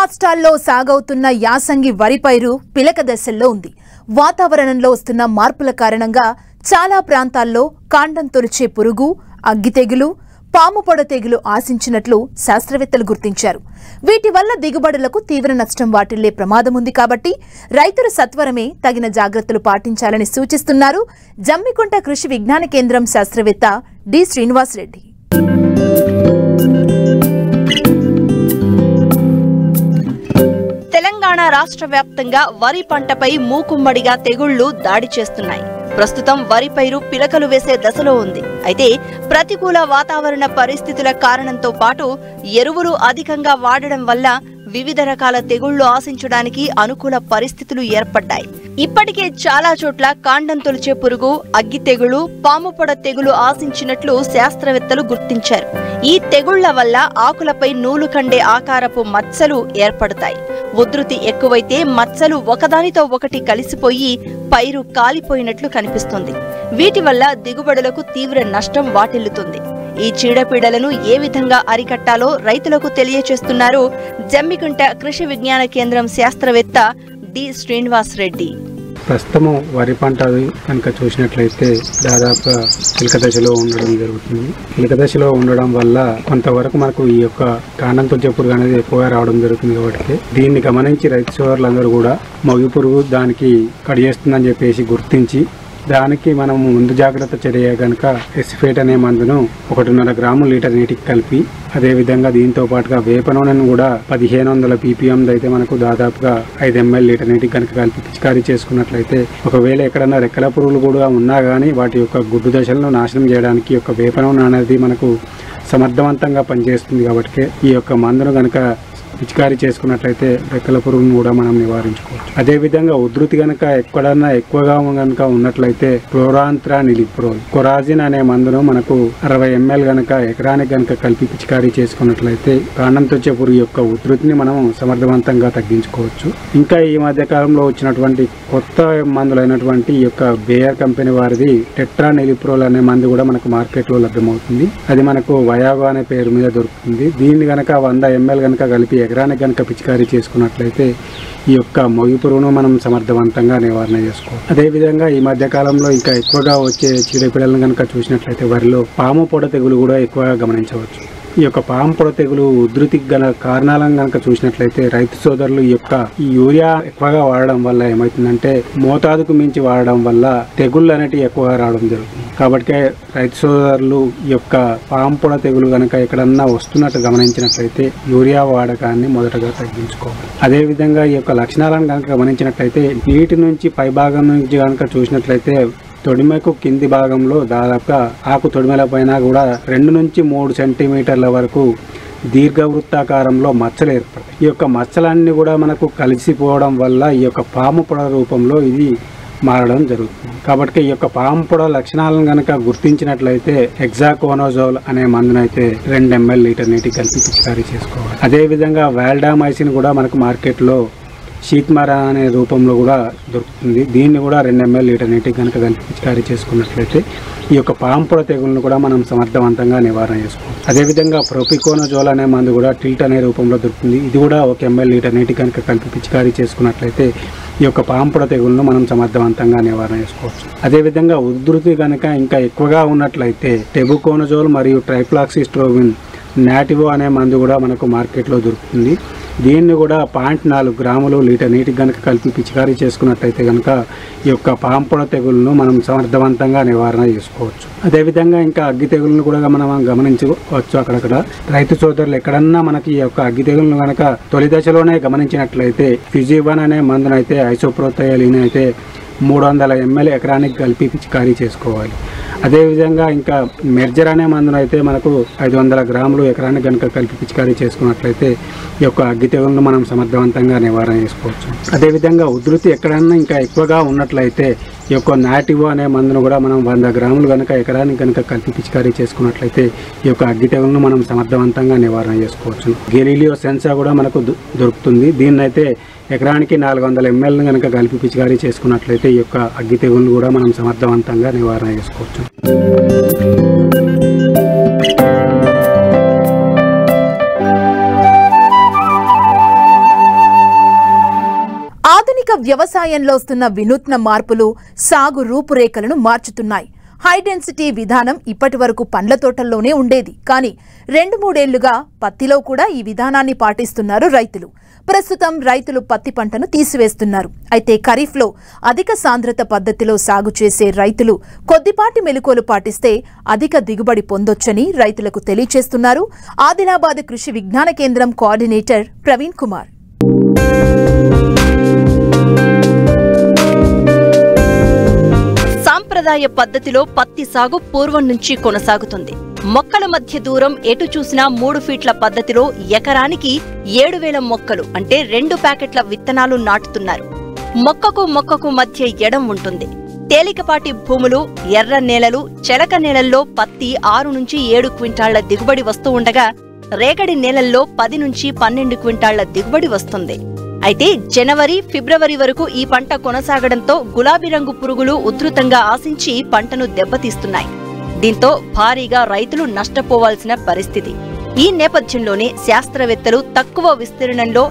రాష్ట్రాల్లో సాగవుతున్న యాసంగి వరి పైరు పిలక దశల్లో ఉంది. వాతావరణంలో వస్తున్న మార్పుల కారణంగా చాలా ప్రాంతాల్లో కాండం తొలిచే పురుగు, అగ్గి తెగులు, పాము పొడ తెగులు ఆశించినట్లు శాస్త్రవేత్తలు గుర్తించారు. వీటి వల్ల దిగుబడులకు తీవ్ర నష్టం వాటిల్లే ప్రమాదం ఉంది కాబట్టి రైతులు సత్వరమే తగిన జాగ్రత్తలు పాటించాలని సూచిస్తున్నారు జమ్మికుంట కృషి విజ్ఞాన కేంద్రం శాస్త్రవేత్త డి శ్రీనివాస్ రెడ్డి. తెలంగాణ రాష్ట్ర వ్యాప్తంగా వరి పంటపై మూకుమ్మడిగా తెగుళ్లు దాడి చేస్తున్నాయి. ప్రస్తుతం వరి పైరు పిలకలు వేసే దశలో ఉంది. అయితే ప్రతికూల వాతావరణ పరిస్థితుల కారణంతో పాటు ఎరువులు అధికంగా వాడడం వల్ల వివిధ రకాల తెగుళ్లు ఆశించడానికి అనుకూల పరిస్థితులు ఏర్పడ్డాయి. ఇప్పటికే చాలా చోట్ల కాండం తొలిచే పురుగు, అగ్గి తెగులు, పాము పొడ తెగులు ఆశించినట్లు శాస్త్రవేత్తలు గుర్తించారు. ఈ తెగుళ్ల వల్ల ఆకులపై నూలు కండే ఆకారపు మచ్చలు ఏర్పడతాయి. ఉధృతి ఎక్కువైతే మచ్చలు ఒకదానితో ఒకటి కలిసిపోయి పైరు కాలిపోయినట్లు కనిపిస్తుంది. వీటి వల్ల దిగుబడులకు తీవ్ర నష్టం వాటిల్లుతుంది. ఈ చీడపీడలను ఏ విధంగా అరికట్టాలో రైతులకు తెలియచేస్తున్నారు జమ్మికుంట కృషి విజ్ఞాన కేంద్రం శాస్త్రవేత్త డి శ్రీనివాస్ రెడ్డి. ప్రస్తుతం వరి పంట కనుక చూసినట్లయితే దాదాపుగా పిలక దశలో ఉండడం జరుగుతుంది. పిలక దశలో ఉండడం వల్ల కొంతవరకు మనకు ఈ యొక్క కాండం తొలిచే పురుగు అనేది ఎక్కువగా రావడం జరుగుతుంది. కాబట్టి దీన్ని గమనించి రైతు సోదరులందరూ కూడా మొగి పురుగు దానికి కడిగేస్తుందని చెప్పేసి గుర్తించి దానికి మనం ముందు జాగ్రత్త చర్య కనుక ఎసిఫేట్ అనే మందును 1.5 గ్రాములు లీటర్ నీటికి కలిపి, అదేవిధంగా దీంతో పాటుగా వేప నూనెను కూడా 1500 ppm అయితే మనకు దాదాపుగా 5 ml లీటర్ నీటికి కనుక కలిపి పిచికారీ చేసుకున్నట్లయితే ఒకవేళ ఎక్కడన్నా రెక్కల పురుగులు కూడా ఉన్నా కానీ వాటి యొక్క గుడ్డు దశలను నాశనం చేయడానికి యొక్క వేప నూనె అనేది మనకు సమర్థవంతంగా పనిచేస్తుంది. కాబట్టి ఈ యొక్క మందును కనుక పిచికారీ చేసుకున్నట్లయితే రెక్కల పురుగును కూడా మనం నివారించుకోవచ్చు. అదేవిధంగా ఉధృతి కనుక ఎక్కడన్నా ఎక్కువగా కనుక ఉన్నట్లయితే క్లోరాంత్రానిలిప్రోల్, కొరాజిన్ అనే మందును మనకు 60 ml కనుక ఎకరానికి కనుక కలిపి పిచికారీ చేసుకున్నట్లయితే కాండం తొలిచే పురుగు యొక్క ఉధృతిని మనం సమర్థవంతంగా తగ్గించుకోవచ్చు. ఇంకా ఈ మధ్య కాలంలో వచ్చినటువంటి కొత్త మందులైనటువంటి ఈ యొక్క బేయర్ కంపెనీ వారిది టెట్రానిలిప్రోల్ అనే మందు కూడా మనకు మార్కెట్లో లభ్యమవుతుంది. అది మనకు వయాగో అనే పేరు మీద దొరుకుతుంది. దీన్ని కనుక 100 ml కనుక కలిపి ఎకరానికి కనుక పిచికారీ చేసుకున్నట్లయితే ఈ యొక్క మొగి పురుగును మనం సమర్థవంతంగా నివారణ చేసుకోవాలి. అదేవిధంగా ఈ మధ్య కాలంలో ఇంకా ఎక్కువగా వచ్చే చీడపీడలను కనుక చూసినట్లయితే వరిలో పాము పొడ తెగులు కూడా ఎక్కువగా గమనించవచ్చు. ఈ యొక్క పాము పొడ తెగులు ఉధృతికి గల కారణాలను కనుక చూసినట్లయితే రైతు సోదరులు ఈ యూరియా ఎక్కువగా వాడడం వల్ల ఏమవుతుందంటే మోతాదుకు మించి వాడడం వల్ల తెగుళ్ళు అనేటివి ఎక్కువగా రావడం జరుగుతుంది. కాబట్టి రైతు సోదరులు ఈ యొక్క పాము పొడ తెగులు కనుక ఎక్కడన్నా వస్తున్నట్టు గమనించినట్లయితే యూరియా వాడకాన్ని మొదటగా తగ్గించుకోవాలి. అదేవిధంగా ఈ యొక్క లక్షణాలను కనుక గమనించినట్లయితే నీటి నుంచి పై భాగం నుంచి కనుక చూసినట్లయితే తొడిమకు కింది భాగంలో దాదాపుగా ఆకు తొడిమల పైన కూడా 2 నుంచి 3 సెంటీమీటర్ల వరకు దీర్ఘవృత్తాకారంలో మచ్చలు ఏర్పడతాయి. ఈ యొక్క మచ్చలన్నీ కూడా మనకు కలిసిపోవడం వల్ల ఈ యొక్క పాము పొడ రూపంలో ఇది మారడం జరుగుతుంది. కాబట్టి ఈ యొక్క పాము పొడ లక్షణాలను కనుక గుర్తించినట్లయితే హెక్సాకోనోజోల్ అనే మందునైతే 2 ml లీటర్ నీటికి కలిపి పిచికారీ చేసుకోవాలి. అదేవిధంగా వాల్డామైసిన్ కూడా మనకు మార్కెట్లో షీత్మర అనే రూపంలో కూడా దొరుకుతుంది. దీన్ని కూడా 2 ml లీటర్ నీటికి కనుక కలిపి పిచికారీ చేసుకున్నట్లయితే ఈ యొక్క పాము పొడ తెగులను కూడా మనం సమర్థవంతంగా నివారణ చేసుకోవాలి. అదేవిధంగా ప్రొపికోనజోల్ అనే మందు కూడా టిల్ట్ అనే రూపంలో దొరుకుతుంది. ఇది కూడా 1 ml లీటర్ నీటికి కనుక కలిపి పిచికారీ చేసుకున్నట్లయితే ఈ యొక్క పాము పొడ తెగులను మనం సమర్థవంతంగా నివారణ చేసుకోవచ్చు. అదేవిధంగా ఉధృతి కనుక ఇంకా ఎక్కువగా ఉన్నట్లయితే టెబుకోనజోల్ మరియు ట్రైఫ్లాక్సిస్ట్రోవిన్ నాటివో అనే మందు కూడా మనకు మార్కెట్లో దొరుకుతుంది. దీన్ని కూడా 0.4 గ్రాములు లీటర్ నీటికి కనుక కలిపి పిచికారీ చేసుకున్నట్లయితే కనుక ఈ యొక్క పాము పొడ తెగులను మనం సమర్థవంతంగా నివారణ చేసుకోవచ్చు. అదేవిధంగా ఇంకా అగ్గి తెగులను కూడా మనం గమనించవచ్చు. అక్కడక్కడ రైతు సోదరులు ఎక్కడన్నా మనకి ఈ యొక్క అగ్గి తెగులను కనుక తొలి దశలోనే గమనించినట్లయితే ఫిజివన్ అనే మందునైతే ఐసోప్రోథైలిన్ అయితే 300 ml ఎకరానికి కలిపి పిచికారీ చేసుకోవాలి. అదేవిధంగా ఇంకా మెర్జర్ అనే మందునైతే మనకు 500 గ్రాములు ఎకరానికి కనుక కలిపి పిచికారీ చేసుకున్నట్లయితే ఈ యొక్క అగ్గి తెగులను మనం సమర్థవంతంగా నివారణ చేసుకోవచ్చు. అదేవిధంగా ఉధృతి ఎక్కడన్నా ఇంకా ఎక్కువగా ఉన్నట్లయితే ఈ యొక్క నాటివో అనే మందును కూడా మనం 100 గ్రాములు కనుక ఎకరానికి కనుక కలిపి పిచికారీ చేసుకున్నట్లయితే ఈ యొక్క అగ్గి తెగులను మనం సమర్థవంతంగా నివారణ చేసుకోవచ్చు. గెలీలియో సెన్సా కూడా మనకు దొరుకుతుంది. దీన్నైతే ఎకరానికి 400 ml కనుక కలిపి పిచికారీ చేసుకున్నట్లయితే ఈ యొక్క అగ్గి తెగులను కూడా మనం సమర్థవంతంగా నివారణ చేసుకోవచ్చు. ఆధునిక వ్యవసాయంలో వస్తున్న వినూత్న మార్పులు సాగు రూపురేఖలను మార్చుతున్నాయి. హై డెన్సిటీ విధానం ఇప్పటి వరకు పండ్ల తోటల్లోనే ఉండేది. కానీ 2-3 ఏళ్లుగా పత్తిలో కూడా ఈ విధానాన్ని పాటిస్తున్నారు రైతులు. ప్రస్తుతం రైతులు పత్తి పంటను తీసివేస్తున్నారు. అయితే ఖరీఫ్లో అధిక సాంద్రత పద్ధతిలో సాగు చేసే రైతులు కొద్దిపాటి మెలకువలు పాటిస్తే అధిక దిగుబడి పొందొచ్చని రైతులకు తెలియజేస్తున్నారు ఆదిలాబాద్ కృషి విజ్ఞాన కేంద్రం కోఆర్డినేటర్ ప్రవీణ్ కుమార్. సాంప్రదాయ పద్ధతిలో పత్తి సాగు పూర్వం నుంచి కొనసాగుతుంది. మొక్కల మధ్య దూరం ఎటు చూసినా 3 ఫీట్ల పద్ధతిలో ఎకరానికి 7,000 మొక్కలు అంటే 2 ప్యాకెట్ల విత్తనాలు నాటుతున్నారు. మొక్కకు మధ్య ఎడం ఉంటుంది. తేలికపాటి భూములు, ఎర్ర నేలలు, చెలక నేలల్లో పత్తి 6 నుంచి 7 క్వింటాళ్ల దిగుబడి వస్తూ ఉండగా రేగడి నేలల్లో 10 నుంచి 12 క్వింటాళ్ల దిగుబడి వస్తుంది. అయితే జనవరి, ఫిబ్రవరి వరకు ఈ పంట కొనసాగడంతో గులాబీ రంగు పురుగులు ఉధృతంగా ఆశించి పంటను దెబ్బతీస్తున్నాయి. దీంతో భారీగా రైతులు నష్టపోవాల్సిన పరిస్థితి. ఈ నేపథ్యంలోనే శాస్త్రవేత్తలు తక్కువ విస్తీర్ణంలో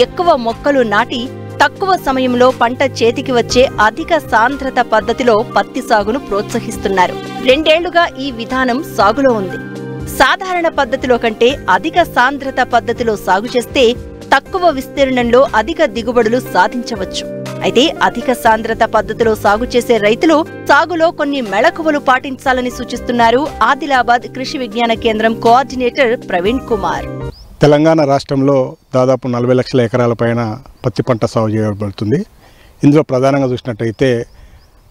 ఎక్కువ మొక్కలు నాటి తక్కువ సమయంలో పంట చేతికి వచ్చే అధిక సాంద్రత పద్ధతిలో పత్తి సాగును ప్రోత్సహిస్తున్నారు. 2 ఏళ్లుగా ఈ విధానం సాగులో ఉంది. సాధారణ పద్ధతిలో కంటే అధిక సాంద్రత పద్ధతిలో సాగు చేస్తే తక్కువ విస్తీర్ణంలో అధిక దిగుబడులు సాధించవచ్చు. అయితే అధిక సాంద్రత పద్ధతిలో సాగు చేసే రైతులు సాగులో కొన్ని మెళకువలు పాటించాలని సూచిస్తున్నారు ఆదిలాబాద్ కృషి విజ్ఞాన కేంద్రం కోఆర్డినేటర్ ప్రవీణ్ కుమార్. తెలంగాణ రాష్ట్రంలో దాదాపు 40 లక్షల ఎకరాల పైన పత్తి పంట సాగు చేయబడుతుంది. ఇందులో ప్రధానంగా చూసినట్టయితే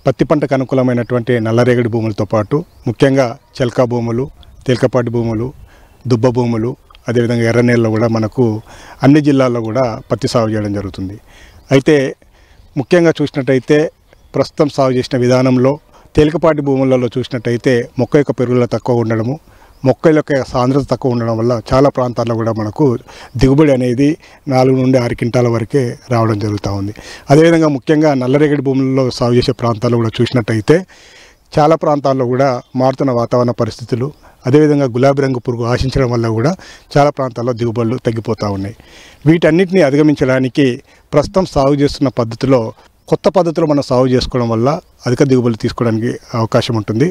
పత్తి పంటకు అనుకూలమైనటువంటి నల్లరేగడి భూములతో పాటు ముఖ్యంగా చెల్కా భూములు, తేలికపాటి భూములు, దుబ్బ భూములు, అదేవిధంగా ఎర్రనేళ్ళలో కూడా మనకు అన్ని జిల్లాల్లో కూడా పత్తి సాగు చేయడం జరుగుతుంది. అయితే ముఖ్యంగా చూసినట్టయితే ప్రస్తుతం సాగు చేసిన విధానంలో తేలికపాటి భూములలో చూసినట్టయితే మొక్క యొక్క పెరుగుదల తక్కువ ఉండడము, మొక్క యొక్క సాంద్రత తక్కువ ఉండడం వల్ల చాలా ప్రాంతాల్లో కూడా మనకు దిగుబడి అనేది 4 నుండి 6 క్వింటాల వరకే రావడం జరుగుతూ ఉంది. అదేవిధంగా ముఖ్యంగా నల్లరేగడి భూములలో సాగు చేసే ప్రాంతాల్లో కూడా చూసినట్టయితే చాలా ప్రాంతాల్లో కూడా మారుతున్న వాతావరణ పరిస్థితులు, అదేవిధంగా గులాబీ రంగు పురుగు ఆశించడం వల్ల కూడా చాలా ప్రాంతాల్లో దిగుబడులు తగ్గిపోతూ ఉన్నాయి. వీటన్నిటిని అధిగమించడానికి ప్రస్తుతం సాగు చేస్తున్న పద్ధతిలో కొత్త పద్ధతిలో మనం సాగు చేసుకోవడం వల్ల అధిక దిగుబడులు తీసుకోవడానికి అవకాశం ఉంటుంది.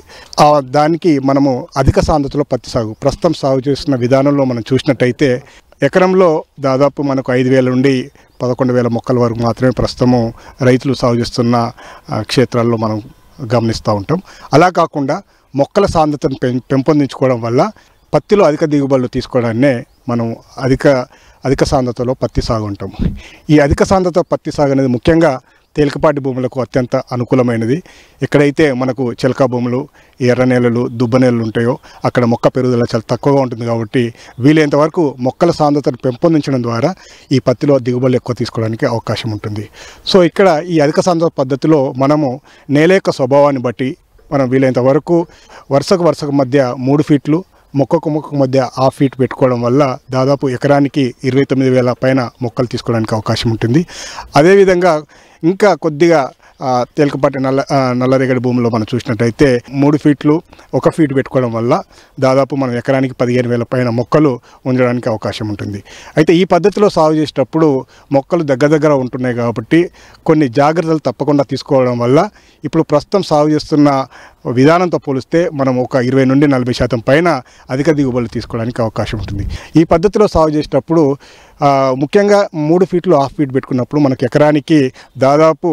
దానికి మనము అధిక సాంద్రతలో పత్తి సాగు ప్రస్తుతం సాగు చేస్తున్న విధానంలో మనం చూసినట్టయితే ఎకరంలో దాదాపు మనకు 5,000 నుండి 11,000 మొక్కల వరకు మాత్రమే ప్రస్తుతము రైతులు సాగు చేస్తున్న క్షేత్రాల్లో మనం గమనిస్తూ ఉంటాం. అలా కాకుండా మొక్కల సాంద్రతను పెంపొందించుకోవడం వల్ల పత్తిలో అధిక దిగుబడులు తీసుకోవడాన్నే మనం అధిక సాంద్రతలో పత్తి సాగు ఉంటాం. ఈ అధిక సాంద్రత పత్తి సాగు అనేది ముఖ్యంగా తేలికపాటి భూములకు అత్యంత అనుకూలమైనది. ఎక్కడైతే మనకు చెలకా భూములు, ఎర్ర నేలలు, దుబ్బ నేలలు ఉంటాయో అక్కడ మొక్క పెరుగుదల చాలా తక్కువగా ఉంటుంది. కాబట్టి వీలైనంత వరకు మొక్కల సాంద్రతను పెంపొందించడం ద్వారా ఈ పత్తిలో దిగుబడులు ఎక్కువ తీసుకోవడానికి అవకాశం ఉంటుంది. సో ఇక్కడ ఈ అధిక సాంద్రత పద్ధతిలో మనము నేల యొక్క స్వభావాన్ని బట్టి మనం వీలైనంత వరకు వరుసకు మధ్య 3 ఫీట్లు, మొక్కకు మధ్య 1/2 ఫీట్ పెట్టుకోవడం వల్ల దాదాపు ఎకరానికి 29,000 పైన మొక్కలు తీసుకోవడానికి అవకాశం ఉంటుంది. అదేవిధంగా ఇంకా కొద్దిగా తేలికపాటి నల్లరేగడి భూమిలో మనం చూసినట్టయితే 3 ఫీట్లు 1 ఫీట్ పెట్టుకోవడం వల్ల దాదాపు మనం ఎకరానికి 15,000 పైన మొక్కలు ఉంచడానికి అవకాశం ఉంటుంది. అయితే ఈ పద్ధతిలో సాగు చేసేటప్పుడు మొక్కలు దగ్గర ఉంటున్నాయి కాబట్టి కొన్ని జాగ్రత్తలు తప్పకుండా తీసుకోవడం వల్ల ఇప్పుడు ప్రస్తుతం సాగు చేస్తున్న విధానంతో పోలిస్తే మనం ఒక 20 నుండి 40% పైన అధిక దిగుబడులు తీసుకోవడానికి అవకాశం ఉంటుంది. ఈ పద్ధతిలో సాగు చేసేటప్పుడు ముఖ్యంగా 3 ఫీట్లు 1/2 ఫీట్ పెట్టుకున్నప్పుడు మనకు ఎకరానికి దాదాపు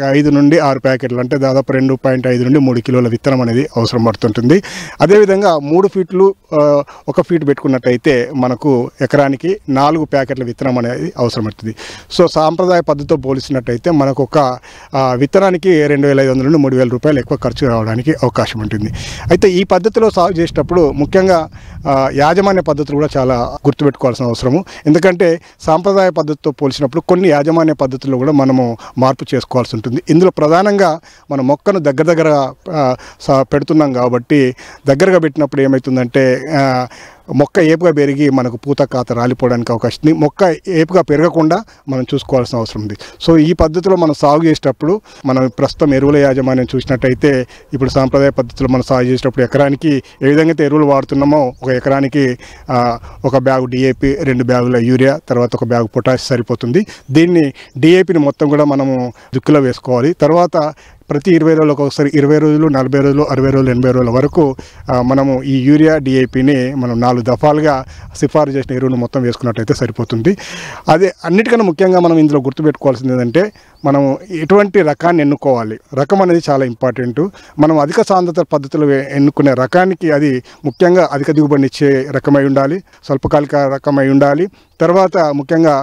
5 నుండి 6 ప్యాకెట్లు అంటే దాదాపు 2.5 నుండి 3 కిలోల విత్తనం అనేది అవసరం పడుతుంటుంది. అదేవిధంగా 3 ఫీట్లు 1 ఫీట్ పెట్టుకున్నట్టయితే మనకు ఎకరానికి 4 ప్యాకెట్ల విత్తనం అనేది అవసరం పడుతుంది. సో సాంప్రదాయ పద్ధతితో పోల్చినట్టయితే మనకు ఒక విత్తనానికి 2,500 నుండి 3,000 రూపాయలు ఎక్కువ ఖర్చు రావడానికి అవకాశం ఉంటుంది. అయితే ఈ పద్ధతిలో సాగు చేసేటప్పుడు ముఖ్యంగా యాజమాన్య పద్ధతులు కూడా చాలా గుర్తుపెట్టుకోవాల్సిన అవసరము. ఎందుకంటే సాంప్రదాయ పద్ధతితో పోల్చినప్పుడు కొన్ని యాజమాన్య పద్ధతుల్లో కూడా మనము మార్పు చేసుకోవాల్సి ఉంటుంది. ఇందులో ప్రధానంగా మనం మొక్కను దగ్గరగా పెడుతున్నాం కాబట్టి దగ్గరగా పెట్టినప్పుడు ఏమవుతుందంటే మొక్క ఏపుగా పెరిగి మనకు పూత కాత రాలిపోవడానికి అవకాశం ఉంది. మొక్క ఏపుగా పెరగకుండా మనం చూసుకోవాల్సిన అవసరం ఉంది. సో ఈ పద్ధతిలో మనం సాగు చేసేటప్పుడు మనం ప్రస్తుతం ఎరువుల యాజమాన్యం చూసినట్టయితే ఇప్పుడు సాంప్రదాయ పద్ధతిలో మనం సాగు చేసేటప్పుడు ఎకరానికి ఏ విధంగా అయితే ఎరువులు వాడుతున్నామో ఒక ఎకరానికి ఒక బ్యాగు DAP, 2 బ్యాగుల యూరియా, తర్వాత ఒక బ్యాగు పొటాష్ సరిపోతుంది. దీన్ని DAPని మొత్తం కూడా మనము దుక్కిలో వేసుకోవాలి. తర్వాత ప్రతి 20 రోజులకు ఒకసారి 20 రోజులు, 40 రోజులు, 60 రోజులు, 80 రోజుల వరకు మనము ఈ యూరియా DAPని మనం 4 దఫాలుగా సిఫారు చేసిన ఎరువును మొత్తం వేసుకున్నట్టయితే సరిపోతుంది. అదే అన్నిటికన్నా ముఖ్యంగా మనం ఇందులో గుర్తుపెట్టుకోవాల్సింది ఏంటంటే మనం ఎటువంటి రకాన్ని ఎన్నుకోవాలి. రకం అనేది చాలా ఇంపార్టెంట్. మనం అధిక సాంద్రత పద్ధతులు ఎన్నుకునే రకానికి అది ముఖ్యంగా అధిక దిగుబడినిచ్చే రకమై ఉండాలి, స్వల్పకాలిక రకమై ఉండాలి. తర్వాత ముఖ్యంగా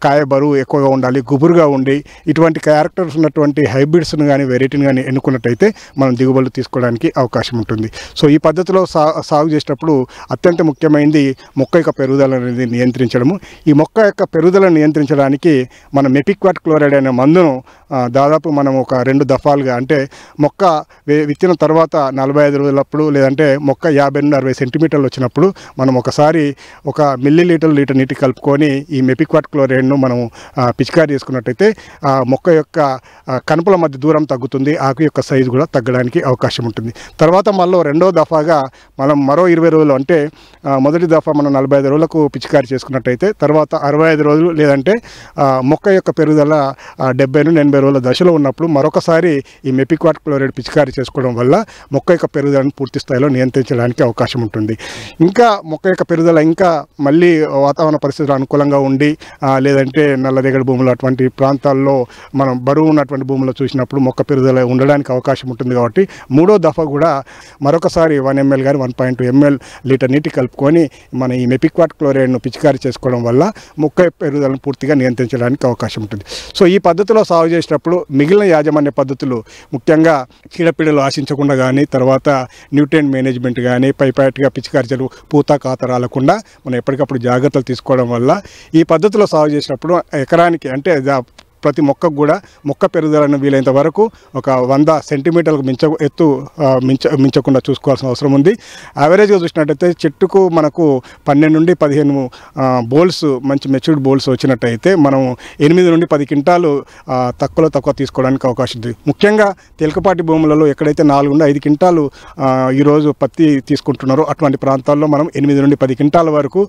కాయ బరువు ఎక్కువగా ఉండాలి, గుబురుగా ఉండి ఇటువంటి క్యారెక్టర్స్ ఉన్నటువంటి హైబ్రిడ్స్ను కానీ వెరైటీని కానీ ఎన్నుకున్నట్టయితే మనం దిగుబడులు తీసుకోవడానికి అవకాశం ఉంటుంది. సో ఈ పద్ధతిలో సాగు చేసేటప్పుడు అత్యంత ముఖ్యమైనది మొక్క యొక్క పెరుగుదల అనేది నియంత్రించడము. ఈ మొక్క యొక్క పెరుగుదలను నియంత్రించడానికి మనం మెపిక్వాట్ క్లోరైడ్ అనే మందును దాదాపు మనం ఒక 2 దఫాలుగా అంటే మొక్క విత్తిన తర్వాత 45 రోజులప్పుడు లేదంటే మొక్క 50 నుండి 60 సెంటీమీటర్లు వచ్చినప్పుడు మనం ఒకసారి 1 మిల్లీలీటర్ లీటర్ నీటి కలుపుకొని ఈ మెపిక్వాట్ క్లోరైడ్ను మనం పిచికారీ చేసుకున్నట్టయితే మొక్క యొక్క కనుపుల మధ్య దూరం తగ్గుతుంది, ఆకు యొక్క సైజు కూడా తగ్గడానికి అవకాశం ఉంటుంది. తర్వాత మళ్ళీ 2వ దఫాగా మనం మరో 20 రోజులు అంటే మొదటి దఫా మనం 45 రోజులకు పిచికారీ చేసుకున్నట్టయితే తర్వాత 65 రోజులు లేదంటే మొక్క యొక్క పెరుగుదల 70 నుండి 80 రోజుల దశలో ఉన్నప్పుడు మరొకసారి ఈ మెపిక్వాట్ క్లోరైడ్ పిచికారీ చేసుకోవడం వల్ల మొక్క యొక్క పెరుగుదలను పూర్తి స్థాయిలో నియంత్రించడానికి అవకాశం ఉంటుంది. ఇంకా మొక్క యొక్క పెరుగుదల ఇంకా మళ్ళీ వాతావరణ పరిస్థితులు అనుకూలంగా ఉండి లేదంటే నల్లరేగడి భూములు అటువంటి ప్రాంతాల్లో మనం బరువు ఉన్నటువంటి భూముల్లో చూసినప్పుడు మొక్క పెరుగుదల ఉండడానికి అవకాశం ఉంటుంది. కాబట్టి 3వ దఫా కూడా మరొకసారి 1 ml కానీ 1.2 ml లీటర్ నీటి కలుపుకొని మన ఈ మెపిక్వాట్ క్లోరైడ్ను పిచికారీ చేసుకోవడం వల్ల మొక్క పెరుగుదలను పూర్తిగా నియంత్రించడానికి అవకాశం ఉంటుంది. సో ఈ పద్ధతిలో సాగు చేసేటప్పుడు మిగిలిన యాజమాన్య పద్ధతులు ముఖ్యంగా చీడపీడలు ఆశించకుండా కానీ తర్వాత న్యూట్రియంట్ మేనేజ్మెంట్ కానీ పైపాటిగా పిచికారీ చెరువు పూత కాత రాలకుండా మనం ఎప్పటికప్పుడు జాగ్రత్తలు తీసుకోవడం వల్ల ఈ పద్ధతిలో సాగు చేసినప్పుడు ఎకరానికి అంటే ప్రతి మొక్కకు కూడా మొక్క పెరుగుదలను వీలైనంత వరకు ఒక 100 సెంటీమీటర్లకు మించకుండా చూసుకోవాల్సిన అవసరం ఉంది. యావరేజ్గా చూసినట్టయితే చెట్టుకు మనకు 12 నుండి 15 బోల్స్ మంచి మెచ్యూర్డ్ బోల్స్ వచ్చినట్టయితే మనం 8 నుండి 10 క్వింటాలు తక్కువ తీసుకోవడానికి అవకాశం ఉంది. ముఖ్యంగా తేలికపాటి భూములలో ఎక్కడైతే 4 నుండి 5 క్వింటాలు ఈరోజు పత్తి తీసుకుంటున్నారో అటువంటి ప్రాంతాల్లో మనం 8 నుండి 10 క్వింటాల వరకు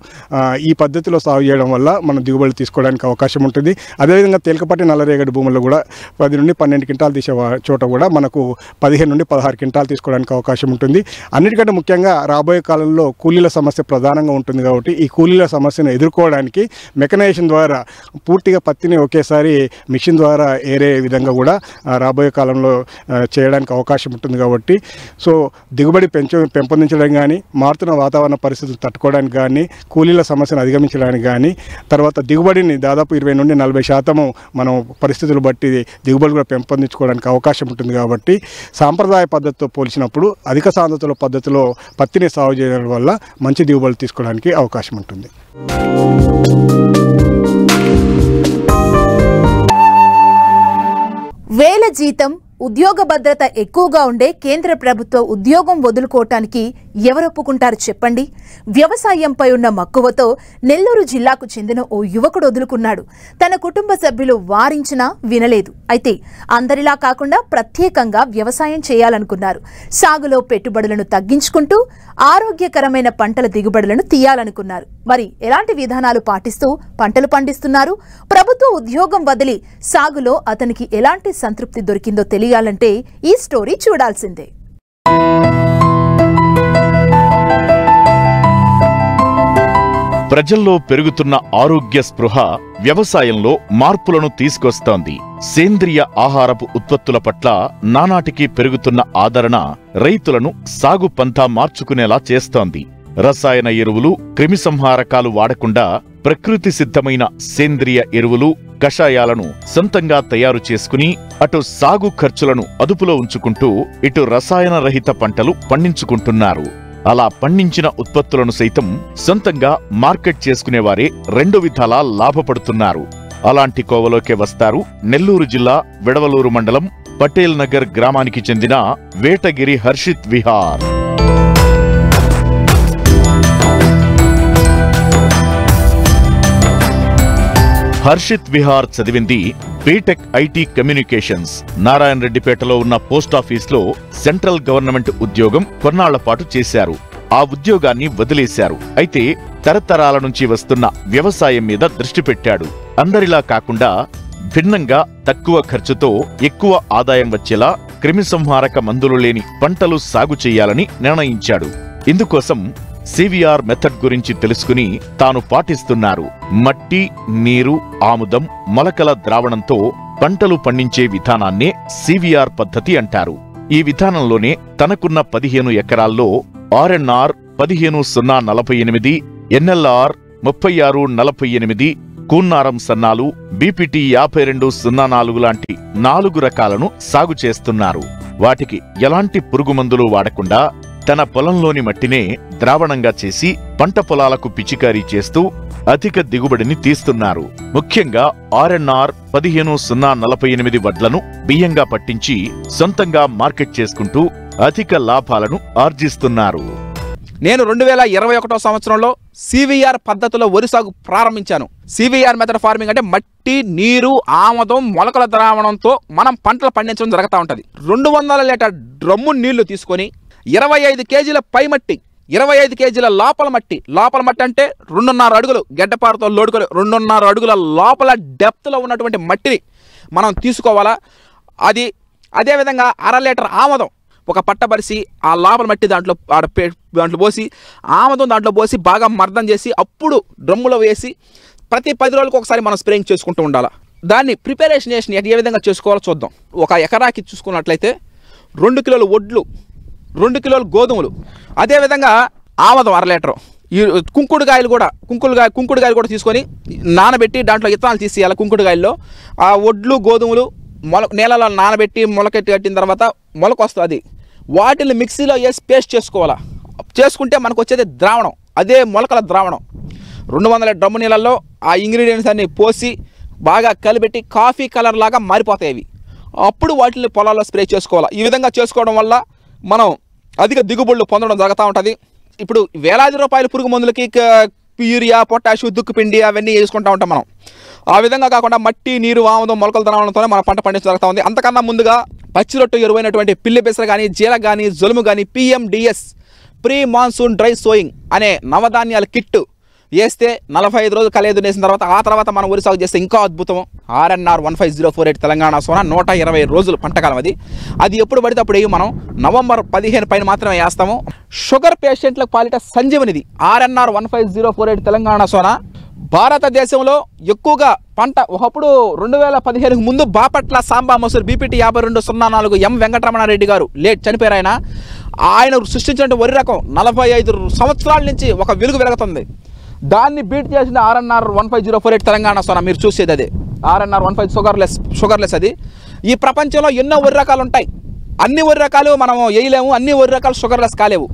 ఈ పద్ధతిలో సాగు చేయడం వల్ల మనం దిగుబడి తీసుకోవడానికి అవకాశం ఉంటుంది. అదేవిధంగా తేలికపాటి నల్లరేగడి భూముల్లో కూడా 10 నుండి 12 క్వింటాలు తీసే చోట కూడా మనకు 15 నుండి 16 క్వింటాలు తీసుకోవడానికి అవకాశం ఉంటుంది. అన్నిటికంటే ముఖ్యంగా రాబోయే కాలంలో కూలీల సమస్య ప్రధానంగా ఉంటుంది. కాబట్టి ఈ కూలీల సమస్యను ఎదుర్కోవడానికి మెకనైజేషన్ ద్వారా పూర్తిగా పత్తిని ఒకేసారి మిషన్ ద్వారా ఏరే విధంగా కూడా రాబోయే కాలంలో చేయడానికి అవకాశం ఉంటుంది. కాబట్టి సో దిగుబడి పెంపొందించడానికి కానీ మారుతున్న వాతావరణ పరిస్థితులు తట్టుకోవడానికి కానీ కూలీల సమస్యను అధిగమించడానికి కానీ తర్వాత దిగుబడిని దాదాపు 20 నుండి 40% మనం పరిస్థితులు బట్టి దిగుబడి కూడా పెంపొందించుకోవడానికి అవకాశం ఉంటుంది. కాబట్టి సాంప్రదాయ పద్ధతితో పోల్చినప్పుడు అధిక సాంద్రతల పద్ధతిలో పత్తిని సాగు చేయడం వల్ల మంచి దిగుబడులు తీసుకోవడానికి అవకాశం ఉంటుంది. వేల జీతం ఉద్యోగ భద్రత ఎక్కువగా ఉండే కేంద్ర ప్రభుత్వ ఉద్యోగం వదులుకోవటానికి ఎవరొప్పుకుంటారు చెప్పండి? వ్యవసాయంపై ఉన్న మక్కువతో నెల్లూరు జిల్లాకు చెందిన ఓ యువకుడు వదులుకున్నాడు. తన కుటుంబ సభ్యులు వారించినా వినలేదు. అయితే అందరిలా కాకుండా ప్రత్యేకంగా వ్యవసాయం చేయాలనుకున్నారు. సాగులో పెట్టుబడులను తగ్గించుకుంటూ ఆరోగ్యకరమైన పంటల దిగుబడులను తీయాలనుకున్నారు. మరి ఎలాంటి విధానాలు పాటిస్తూ పంటలు పండిస్తున్నారు? ప్రభుత్వ ఉద్యోగం వదిలి సాగులో అతనికి ఎలాంటి సంతృప్తి దొరికిందో తెలియాలంటే ఈ స్టోరీ చూడాల్సిందే. ప్రజల్లో పెరుగుతున్న ఆరోగ్య స్పృహ వ్యవసాయంలో మార్పులను తీసుకొస్తోంది. సేంద్రియ ఆహారపు ఉత్పత్తుల పట్ల నానాటికి పెరుగుతున్న ఆదరణ రైతులను సాగు పంథా మార్చుకునేలా చేస్తోంది. రసాయన ఎరువులు, క్రిమిసంహారకాలు వాడకుండా ప్రకృతి సిద్ధమైన సేంద్రియ ఎరువులు, కషాయాలను సొంతంగా తయారు చేసుకుని అటు సాగు ఖర్చులను అదుపులో ఉంచుకుంటూ ఇటు రసాయన రహిత పంటలు పండించుకుంటున్నారు. అలా పండించిన ఉత్పత్తులను సైతం సొంతంగా మార్కెట్ చేసుకునేవారే 2 విధాలా లాభపడుతున్నారు. అలాంటి కోవలోకే వస్తారు నెల్లూరు జిల్లా వెడవలూరు మండలం పటేల్ నగర్ గ్రామానికి చెందిన వేటగిరి హర్షిత్ విహార్. హర్షిత్ విహార్ చదివింది బీటెక్ ఐటీ కమ్యూనికేషన్స్. నారాయణ రెడ్డిపేటలో ఉన్న పోస్టాఫీస్లో సెంట్రల్ గవర్నమెంట్ ఉద్యోగం కొన్నాళ్ల పాటు చేశారు. ఆ ఉద్యోగాన్ని వదిలేశారు. అయితే తరతరాల నుంచి వస్తున్న వ్యవసాయం మీద దృష్టి పెట్టాడు. అందరిలా కాకుండా భిన్నంగా తక్కువ ఖర్చుతో ఎక్కువ ఆదాయం వచ్చేలా క్రిమిసంహారక మందులు లేని పంటలు సాగు చేయాలని నిర్ణయించాడు. ఇందుకోసం సివిఆర్ మెథడ్ గురించి తెలుసుకుని తాను పాటిస్తున్నారు. మట్టి, నీరు, ఆముదం, మొలకల ద్రావణంతో పంటలు పండించే విధానాన్నే సివిఆర్ పద్ధతి అంటారు. ఈ విధానంలోనే తనకున్న 15 ఎకరాల్లో ఆర్ఎన్ఆర్ 15048, ఎన్ఎల్ఆర్ 3648, కూన్నారం సన్నాలు, బీపీటీ 5204 లాంటి 4 రకాలను సాగు చేస్తున్నారు. వాటికి ఎలాంటి పురుగుమందులు వాడకుండా తన పొలంలోని మట్టినే ద్రావణంగా చేసి పంట పొలాలకు పిచికారీ చేస్తూ అధిక దిగుబడిని తీస్తున్నారు. ముఖ్యంగా ఆర్ఎన్ఆర్ 15048 వడ్లను బియ్యంగా పట్టించి సొంతంగా మార్కెట్ చేసుకుంటూ అధిక లాభాలను ఆర్జిస్తున్నారు. నేను 2021 సంవత్సరంలో సివిఆర్ పద్ధతిలో వరి సాగు ప్రారంభించాను. సివిఆర్ మెథడ్ ఫార్మింగ్ అంటే మట్టి, నీరు, ఆమదం, మొలకల ద్రావణంతో మనం పంటలు పండించడం జరుగుతూ ఉంటుంది. 200 లీటర్ డ్రమ్ము నీళ్లు తీసుకొని 25 కేజీల పై మట్టి, 25 కేజీల లోపల మట్టి అంటే 2.5 అడుగులు గడ్డపారతో లోడుకొని 2.5 అడుగుల లోపల డెప్త్లో ఉన్నటువంటి మట్టిని మనం తీసుకోవాలా. అదేవిధంగా 1/2 లీటర్ ఆమదం ఒక పట్టబరిసి ఆ లోపల మట్టి దాంట్లో పోసి ఆమదం దాంట్లో పోసి బాగా మర్దం చేసి అప్పుడు డ్రమ్ములో వేసి ప్రతి 10 రోజులకు ఒకసారి మనం స్ప్రేయింగ్ చేసుకుంటూ ఉండాలి. దాన్ని ప్రిపరేషన్ చేసి ఏ విధంగా చేసుకోవాలో చూద్దాం. ఒక ఎకరాకి చూసుకున్నట్లయితే 2 కిలోల వడ్లు, 2 కిలోల గోధుమలు, అదేవిధంగా ఆమదం 1/2 లీటరు, ఈ కుంకుడుకాయలు కూడా తీసుకొని నానబెట్టి దాంట్లో విత్తనాలు తీసేయాలి. కుంకుడుకాయల్లో ఆ వడ్లు, గోధుమలు నేలలో నానబెట్టి కట్టిన తర్వాత మొలక వస్తుంది. వాటిని మిక్సీలో వేసి పేస్ట్ చేసుకోవాలా. చేసుకుంటే మనకు వచ్చేది ద్రావణం, అదే మొలకల ద్రావణం. 200 డ్రమ్ము నీళ్ళల్లో ఆ ఇంగ్రీడియంట్స్ అన్ని పోసి బాగా కలిపెట్టి కాఫీ కలర్ లాగా మారిపోతాయి అవి. అప్పుడు వాటిని పొలాల్లో స్ప్రే చేసుకోవాలి. ఈ విధంగా చేసుకోవడం వల్ల మనం అధిక దిగుబడులు పొందడం జరుగుతూ ఉంటుంది. ఇప్పుడు వేలాది రూపాయల పురుగు మందులకి యూరియా, పొటాషు, దుక్కుపిండి అవన్నీ వేసుకుంటూ ఉంటాం మనం. ఆ విధంగా కాకుండా మట్టి, నీరు, ఆమదం, మొలకల ద్రావణంతోనే మన పంట పండించడం జరుగుతూ ఉంది. అంతకన్నా ముందుగా పచ్చిరొట్టు ఎరువైనటువంటి పిల్లి పెసర కానీ, జీల కానీ, జొలుము కానీ, PMDS pre monsoon dry sowing అనే నవధాన్యాల కిట్టు వేస్తే 45 రోజులు కలేదు వేసిన తర్వాత మనం వరి సాగు చేస్తే ఇంకా అద్భుతం. RNR 15048 తెలంగాణ సోనా 120 రోజులు పంటకాలం. అది ఎప్పుడు పడితే అప్పుడు మనం నవంబర్ 15 పైన మాత్రమే వేస్తాము. షుగర్ పేషెంట్లకు పాలిట సంజీవనిది RNR 15048 తెలంగాణ సోనా భారతదేశంలో ఎక్కువగా పంట ఒకప్పుడు 2015కు ముందు బాపట్ల సాంబా మసూర్ BPT 5204 M వెంకటరమణారెడ్డి గారు లేట్ చనిపోయారు. ఆయన సృష్టించిన వరి రకం 45 సంవత్సరాల నుంచి ఒక వెలుగు వెలుగుతుంది. దాన్ని బీట్ చేసిన RNR 15048 తెలంగాణ సోనా మీరు చూసేది అదే RNR 150 షుగర్లెస్. అది ఈ ప్రపంచంలో ఎన్నో వరి రకాలు ఉంటాయి. అన్ని వరి రకాలు మనం వేయలేము, అన్ని వరి రకాలు షుగర్లెస్ కాలేవు.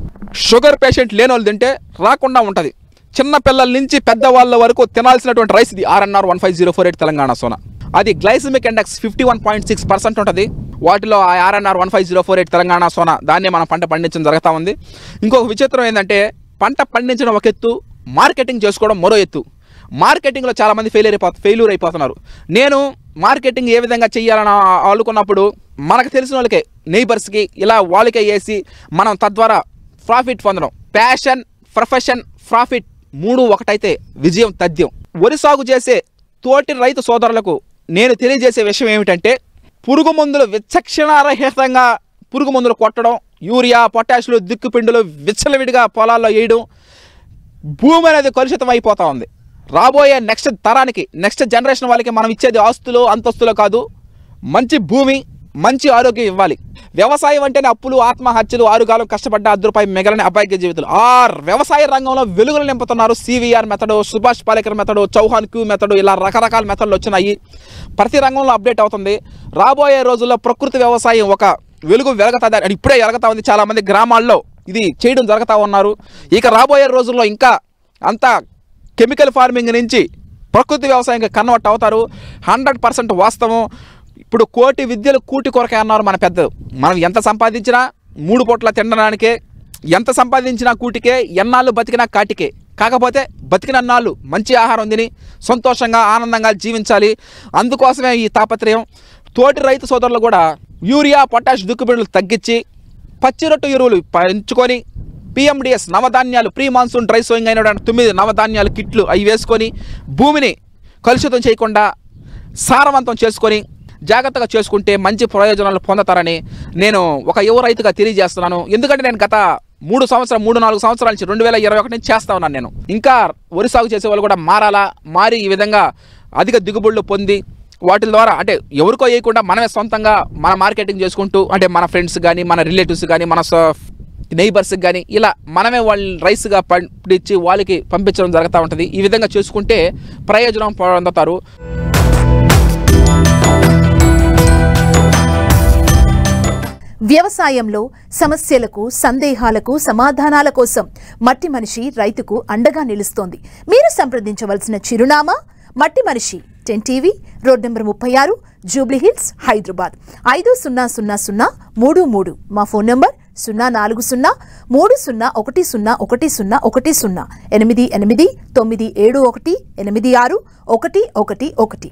షుగర్ పేషెంట్ లేని వాళ్ళు తింటే రాకుండా ఉంటుంది. చిన్న పిల్లల నుంచి పెద్దవాళ్ళ వరకు తినాల్సినటువంటి రైస్ ఇది RNR 15048 తెలంగాణ సోనా. అది గ్లైసమిక్ ఇండెక్స్ 51.6% ఉంటుంది. వాటిలో ఆ RNR 15048 తెలంగాణ సోనా దాన్ని మనం పంట పండించడం జరుగుతూ ఉంది. ఇంకొక విచిత్రం ఏంటంటే పంట పండించడం ఒక ఎత్తు, మార్కెటింగ్ చేసుకోవడం మరో ఎత్తు. మార్కెటింగ్లో చాలామంది ఫెయిల్యూర్ అయిపోతున్నారు. నేను మార్కెటింగ్ ఏ విధంగా చేయాలని అనుకున్నప్పుడు మనకు తెలిసిన వాళ్ళకే, నైబర్స్కి ఇలా వాళ్ళకే వేసి మనం తద్వారా ప్రాఫిట్ పొందడం. ప్యాషన్, ప్రొఫెషన్, ప్రాఫిట్ 3 ఒకటైతే విజయం తథ్యం. వరి సాగు చేసే తోటి రైతు సోదరులకు నేను తెలియజేసే విషయం ఏమిటంటే పురుగు మందులు విచక్షణారహితంగా పురుగు మందులు కొట్టడం, యూరియా, పొటాషులు, దిక్కుపిండులు విచ్చలవిడిగా పొలాల్లో వేయడం, భూమి అనేది కలుషితం అయిపోతూ ఉంది. రాబోయే నెక్స్ట్ తరానికి, నెక్స్ట్ జనరేషన్ వాళ్ళకి మనం ఇచ్చేది ఆస్తులు, అంతస్తులు కాదు, మంచి భూమి, మంచి ఆరోగ్యం ఇవ్వాలి. వ్యవసాయం అంటేనే అప్పులు, ఆత్మహత్యలు, 6 కాలం కష్టపడ్డ ₹10 మిగలని అభాగ్య జీవితాలు. వ్యవసాయ రంగంలో వెలుగులు నింపుతున్నారు. CVR method, Subhash Palekar method, Chauhan Q method, ఇలా రకరకాల మెథడ్లు వచ్చినాయి. ప్రతి రంగంలో అప్డేట్ అవుతుంది. రాబోయే రోజుల్లో ప్రకృతి వ్యవసాయం ఒక వెలుగు వెలుగుతుంది. అది ఇప్పుడే వెలుగుతా ఉంది. చాలామంది గ్రామాల్లో ఇది చేయడం జరుగుతూ ఉన్నారు. ఇక రాబోయే రోజుల్లో ఇంకా అంతా కెమికల్ ఫార్మింగ్ నుంచి ప్రకృతి వ్యవసాయంగా కన్వర్ట్ అవుతారు. 100% వాస్తవం. ఇప్పుడు కోటి విద్యలు కూటి కొరకే అన్నారు మన పెద్దలు. మనం ఎంత సంపాదించినా 3 పూట్ల తినడానికే, ఎంత సంపాదించినా కూటికే, ఎన్నాళ్ళు బతికినా కాటికే. కాకపోతే బతికినన్నాళ్ళు మంచి ఆహారం తిని సంతోషంగా ఆనందంగా జీవించాలి. అందుకోసమే ఈ తాపత్రయం. తోటి రైతు సోదరులు కూడా యూరియా, పొటాష్, దుక్కుబిడులు తగ్గించి పచ్చిరొట్టు ఎరువులు పెంచుకొని PMDS నవధాన్యాలు, ప్రీ మాన్సూన్ డ్రై సోయింగ్ అయినటువంటి 9 నవధాన్యాలు కిట్లు అవి వేసుకొని భూమిని కలుషితం చేయకుండా సారవంతం చేసుకొని జాగ్రత్తగా చేసుకుంటే మంచి ప్రయోజనాలు పొందుతారని నేను ఒక యువ రైతుగా తెలియజేస్తున్నాను. ఎందుకంటే నేను గత 3-4 సంవత్సరాల నుంచి 2021 నుంచి చేస్తా ఉన్నాను. నేను ఇంకా వరి సాగు చేసే వాళ్ళు కూడా మారి ఈ విధంగా అధిక దిగుబడులు పొంది వాటి ద్వారా అంటే ఎవరికో వేయకుండా మనమే సొంతంగా మన మార్కెటింగ్ చేసుకుంటూ అంటే మన ఫ్రెండ్స్ కానీ, మన రిలేటివ్స్ కానీ, మన నైబర్స్కి కానీ ఇలా మనమే వాళ్ళని రైస్గా పండించి వాళ్ళకి పంపించడం జరుగుతూ ఉంటుంది. ఈ విధంగా చేసుకుంటే ప్రయోజనం పొందుతారు. వ్యవసాయంలో సమస్యలకు, సందేహాలకు సమాధానాల కోసం మట్టి మనిషి రైతుకు అండగా నిలుస్తోంది. మీరు సంప్రదించవలసిన చిరునామా మట్టి మనిషి 10 TV, road number 36, Jubilee hills, Hyderabad 500033. మా ఫోన్ నెంబర్ 04030101010 88 9718611.